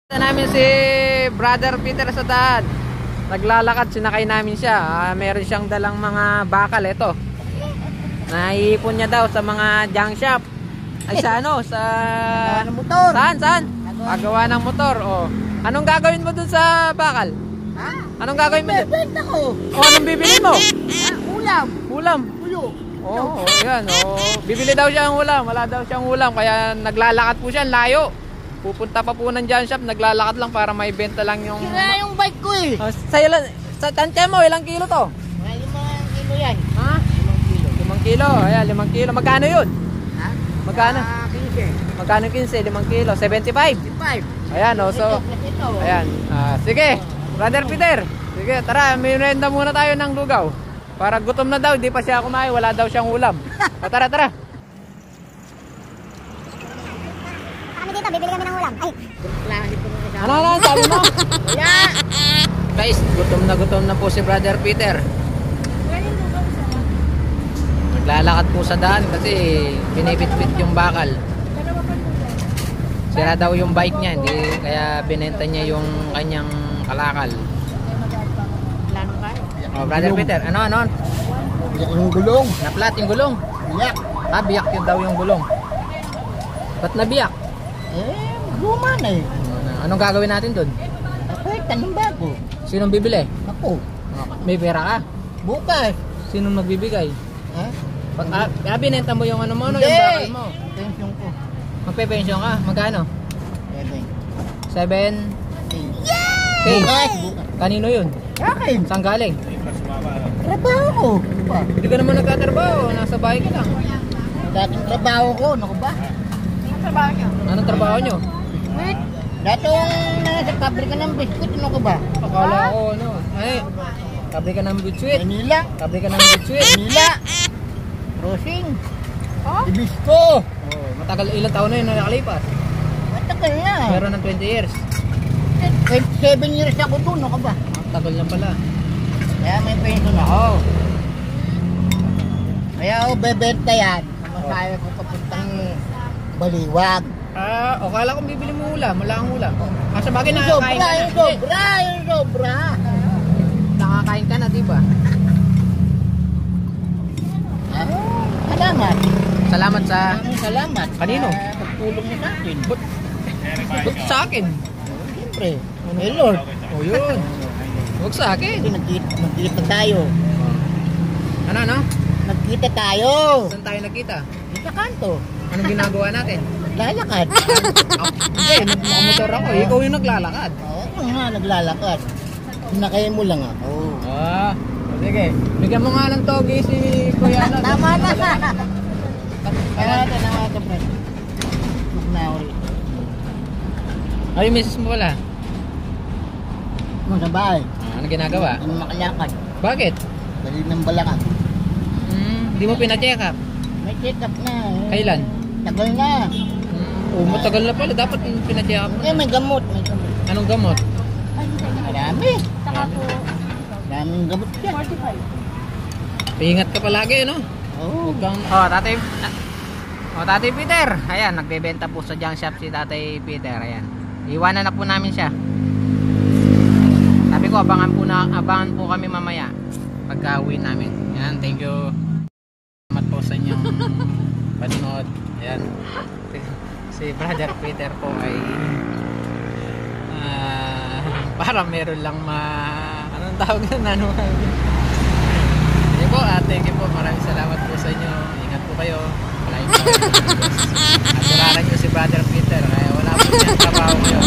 Ito namin si Brother Peter sa daan. Naglalakad, sinakay namin siya. Meron siyang dalang mga bakal. Ito, naiipon niya daw sa mga junk shop. Ay sa ano? Sa motor. Saan? Pagawa ng motor. Oh. Anong gagawin mo dun sa bakal? Ha? Anong gagawin mo dun? Bebenta ko. Oh, anong bibili mo? Ulam. Ulam. Ulo. Oh, yan. Oh. Bibili daw siya ng ulam. Wala daw siyang ulam. Kaya naglalakad po siya. Layo. Pupunta pa po ng junk shop. Naglalakad lang para may benta lang yung... Sira yung bike ko eh. Sa'yo lang. Sa tansya mo, ilang kilo to? 5 kilo yan. Ha? 5 kilo. 5 kilo. Ayan, 5 kilo. Magkano yun? Ha? Magkano? 15. Magkano 15? 5 kilo. 75. 5. Ayan, oh. So, ayan. Sige. Brother Peter. Sige, tara. May renda muna tayo ng lugaw. Para gutom na daw. Di pa siya kumain. Wala daw siyang ulam. O, tara. Kami dito, bibili kami ng ulam. Ay, Ano, sabi mo? Yeah. Guys, gutom na po si Brother Peter. Naglalakad po sa daan kasi pinipit-pit yung bakal. Sira daw yung bike niya, hindi kaya binenta niya yung kanyang kalakal. Oh, Brother Peter, ano? Biyak yung gulong. Naplat yung gulong. Biyak. Biyak yun daw yung gulong. Ba't nabiyak? Luma na eh. Anong gagawin natin doon? Apertan yung bago. Sinong bibili? Ako. May pera ka? Bukas. Sinong magbibigay? Ha? Binenta mo yung ano mo, no? Hindi. Yung bakal mo. Pension ko. Magpe-pension ka? Magkano? 7? Yay! Hey, Bukas. kanino yun? Akin. Saan galing? Trabaho ko. Ba? Hindi ka naman nagtatrabaho, nasa bahay ka lang. Dating trabaho ko. Naku ba? Anong trabaho nyo? Wait. Datong nasa pabrika ng biskuit. Ano ko ba? Akala ko ano. Ay, pabrika ng bitsuit. Manila. Pabrika ng bitsuit. Manila. Crossing. Ibisco. Oh, matagal, ilang taon na yun na nakalipas? Matagal na. Meron ng 20 years. 7 years ako doon. Ano ka ba? Tagal na pala. Kaya may pension ako. Kaya ako bebenta yan. Masaya ko papuntang Baliwag. O kala ko bibili mo ulam, wala kang ulam. Sa bagay Yung nakakain ka na. yung sobra. Nakakain ka na, diba? Salamat. Salamat sa... Salamat. Kanino? Pagtulong niya sa akin. Ba't sa akin? Siyempre. Hey Lord. O yun. Huwag sa akin. Kasi nagkita tayo. Ano? Nagkita tayo. Saan tayo nagkita? Sa kanto. Anong ginagawa natin? Naglalakad. Hindi, nagmamotor ako. Ikaw yung naglalakad. Oo nga, naglalakad. Sinakay mo lang ako. Sige. Bigyan mo nga ng togi si Kuya. Tama na. Kaya natin ang pre. Huwag na ako rin. Ay, misis mo pala. Ano sa bahay? Ano ginagawa? Ano makalakad? Bakit? Dali ng balakad. Hindi mo pina-check up. May check up na. Kailan? Tagal na. Matagal na pala. Dapat pina-check up. May gamot. Anong gamot? Marami. Daming gamot siya. 45. Ingat ka palagi, no? Oo. Tatay Peter. Ayan, nagbebenta po sa junk shop si Tatay Peter. Ayan. Iwanan na po namin siya. Sabi ko, abangan po kami mamaya pagka-uwi namin. Ayan, thank you. Salamat po sa inyong panonood. Ayan. Si Brother Peter po ay para meron lang anong tawag na Sige po, thank you po. Maraming salamat po sa inyo. Ingat po kayo. Maraming salamat. At nyo si Brother Peter. Kaya wala po yung trabaho kayo.